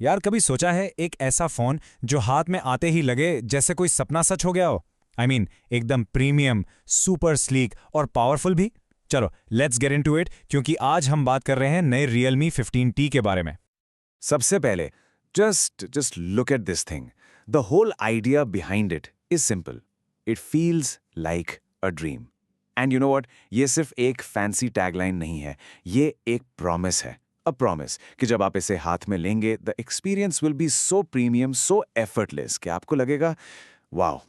यार कभी सोचा है एक ऐसा फोन जो हाथ में आते ही लगे जैसे कोई सपना सच हो गया हो। एकदम प्रीमियम, सुपर स्लीक और पावरफुल भी। चलो लेट्स गेट इनटू इट, क्योंकि आज हम बात कर रहे हैं नए Realme 15T के बारे में। सबसे पहले just look at this thing. The whole idea behind it is simple. It feels like a dream. And you know what? ये सिर्फ एक फैंसी टैगलाइन नहीं है, ये एक प्रॉमिस है। अ प्रॉमिस कि जब आप इसे हाथ में लेंगे, the experience will be so premium, so effortless कि आपको लगेगा वाओ।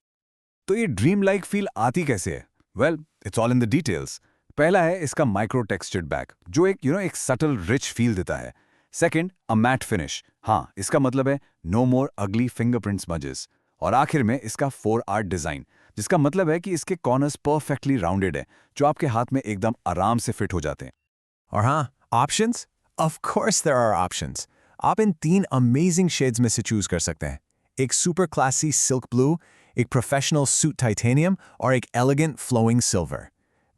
तो ये ड्रीम लाइक फील आती कैसे है? Well, it's all in the details. पहला है इसका माइक्रो टेक्सचर्ड बैक, जो एक सटल रिच फील देता है। सेकंड, अ मैट फिनिश। हाँ, इसका मतलब है नो मोर अगली फिंगरप्रिंट स्मजेस। और आखिर में इसका 4 आर्ट डिजाइन, जिसका मतलब है कि इसके कॉर्नर्स परफेक्टली राउंडेड है, जो आपके हाथ में एकदम आराम से फिट हो जाते हैं। और हाँ, options? Of course there are options. आप इन 3 अमेजिंग शेड्स में से चूज कर सकते हैं। एक सुपर क्लासी सिल्क ब्लू, एक प्रोफेशनल सूट टाइटेनियम और एक elegant flowing silver.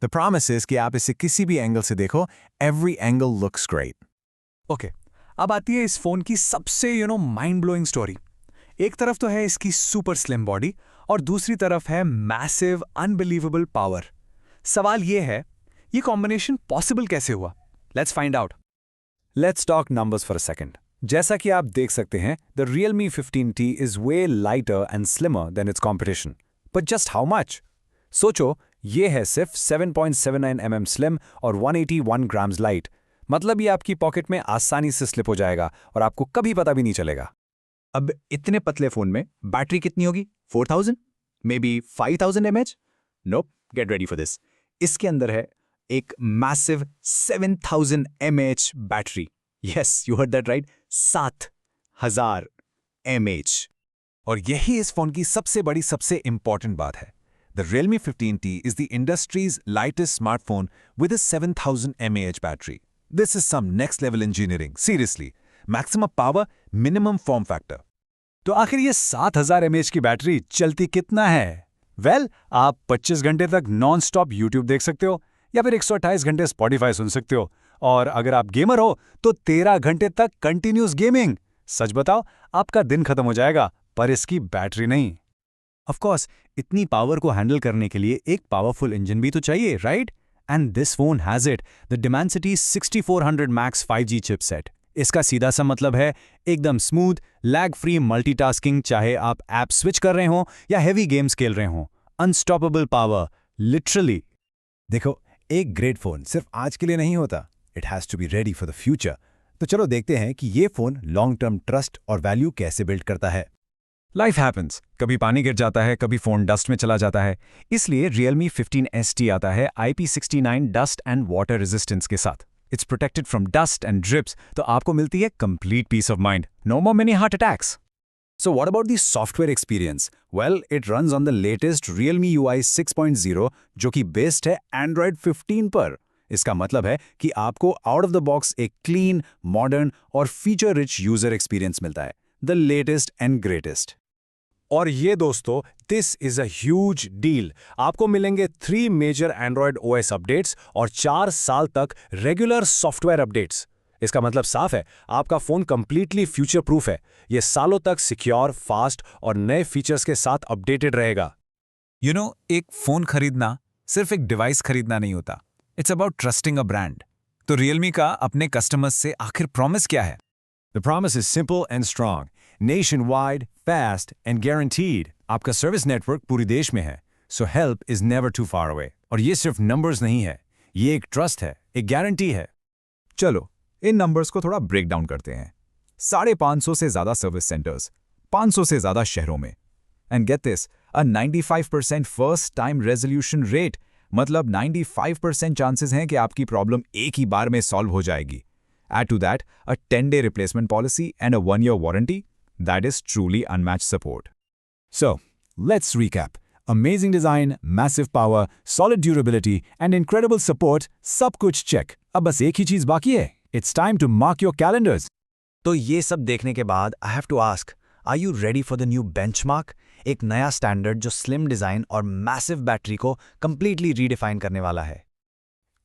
The promise is कि आप इसे किसी भी एंगल से देखो, every angle looks great. Okay, अब आती है इस फोन की सबसे माइंड ब्लोइंग स्टोरी। एक तरफ तो है इसकी सुपर स्लिम बॉडी और दूसरी तरफ है मैसिव अनबिलीवेबल पावर। सवाल ये है, ये कॉम्बिनेशन पॉसिबल कैसे हुआ? Let's find out. Let's talk numbers for a second. जैसा कि आप देख सकते हैं, the Realme 15T is way lighter and slimmer than its competition. But just how much? सोचो, ये है सिर्फ 7.79 mm स्लिम और 181 ग्राम्स लाइट। मतलब ये आपकी पॉकेट में आसानी से स्लिप हो जाएगा और आपको कभी पता भी नहीं चलेगा। अब इतने पतले फोन में बैटरी कितनी होगी? 4000? May be 5000 mAh? Nope, get ready for this. इसके अंदर है एक massive 7000 mAh battery. Yes, you heard that right, 7000 mAh। और यही इस फोन की सबसे बड़ी, सबसे इंपॉर्टेंट बात है। The Realme 15T is the industry's lightest smartphone with a 7000 mAh battery. This is some next level engineering, seriously. Maximum power, minimum form factor. तो आखिर ये 7000 mAh की बैटरी चलती कितना है? वेल, आप 25 घंटे तक नॉन स्टॉप यूट्यूब देख सकते हो या फिर 128 घंटे Spotify सुन सकते हो। और अगर आप गेमर हो तो 13 घंटे तक कंटिन्यूस गेमिंग। सच बताओ, आपका दिन खत्म हो जाएगा, पर इसकी बैटरी नहीं। ऑफ कोर्स, इतनी पावर को हैंडल करने के लिए एक पावरफुल इंजन भी तो चाहिए, right? And this phone has it, the Dimensity 6400 Max 5G chipset. इसका सीधा सा मतलब है एकदम स्मूथ, लैग फ्री मल्टीटास्किंग, चाहे आप ऐप स्विच कर रहे हो या हेवी गेम्स खेल रहे हो। Unstoppable power, literally. देखो, एक ग्रेट फोन सिर्फ आज के लिए नहीं होता, it has to be ready for the future. तो चलो देखते हैं कि ये फोन लॉन्ग टर्म ट्रस्ट और वैल्यू कैसे बिल्ड करता है। लाइफ हैपन्स, कभी पानी गिर जाता है, कभी फोन डस्ट में चला जाता है। इसलिए Realme 15ST आता है IP69 dust and water resistance के साथ। It's protected from dust and drips, तो आपको मिलती है complete peace of mind. No more many heart attacks. So what about the software experience? Well, it runs on the latest Realme UI 6.0, जो कि based है Android 15 पर। इसका मतलब है कि आपको आउट ऑफ द बॉक्स एक क्लीन, मॉडर्न और फीचर रिच यूजर एक्सपीरियंस मिलता है, द लेटेस्ट एंड ग्रेटेस्ट। और ये दोस्तों, this is a huge deal. आपको मिलेंगे 3 मेजर एंड्रॉयड OS अपडेट्स और 4 साल तक रेगुलर सॉफ्टवेयर अपडेट्स। इसका मतलब साफ है, आपका फोन कंप्लीटली फ्यूचर प्रूफ है। ये सालों तक सिक्योर, फास्ट और नए फीचर्स के साथ अपडेटेड रहेगा। एक फोन खरीदना सिर्फ एक डिवाइस खरीदना नहीं होता, it's about trusting a brand. तो Realme का अपने कस्टमर्स से आखिर प्रॉमिस क्या है? The promise is simple and strong, nationwide, fast and guaranteed. आपका सर्विस नेटवर्क पूरे देश में है, so help is never too far away. और ये सिर्फ नंबर्स नहीं है, ये एक ट्रस्ट है, एक गारंटी है। चलो, इन नंबर्स को थोड़ा ब्रेक डाउन करते हैं। 550 से ज्यादा सर्विस सेंटर्स, 500 से ज्यादा शहरों में। And get this, a 95% first time resolution rate, मतलब 95% चांसेस हैं कि आपकी प्रॉब्लम एक ही बार में सॉल्व हो जाएगी। Add to that a 10-day replacement policy and a 1-year warranty. That is truly unmatched support. So, let's recap. Amazing design, massive power, solid durability, and incredible support, सब कुछ check. अब बस एक ही चीज बाकी है. It's time to mark your calendars. तो ये सब देखने के बाद I have to ask, are you ready for the new benchmark? एक नया स्टैंडर्ड जो स्लिम डिजाइन और मैसिव बैटरी को कंप्लीटली रीडिफाइन करने वाला है।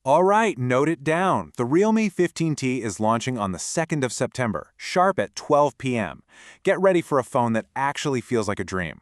All right, note it down. The Realme 15T is launching on the 2nd of September, sharp at 12 p.m. Get ready for a phone that actually feels like a dream.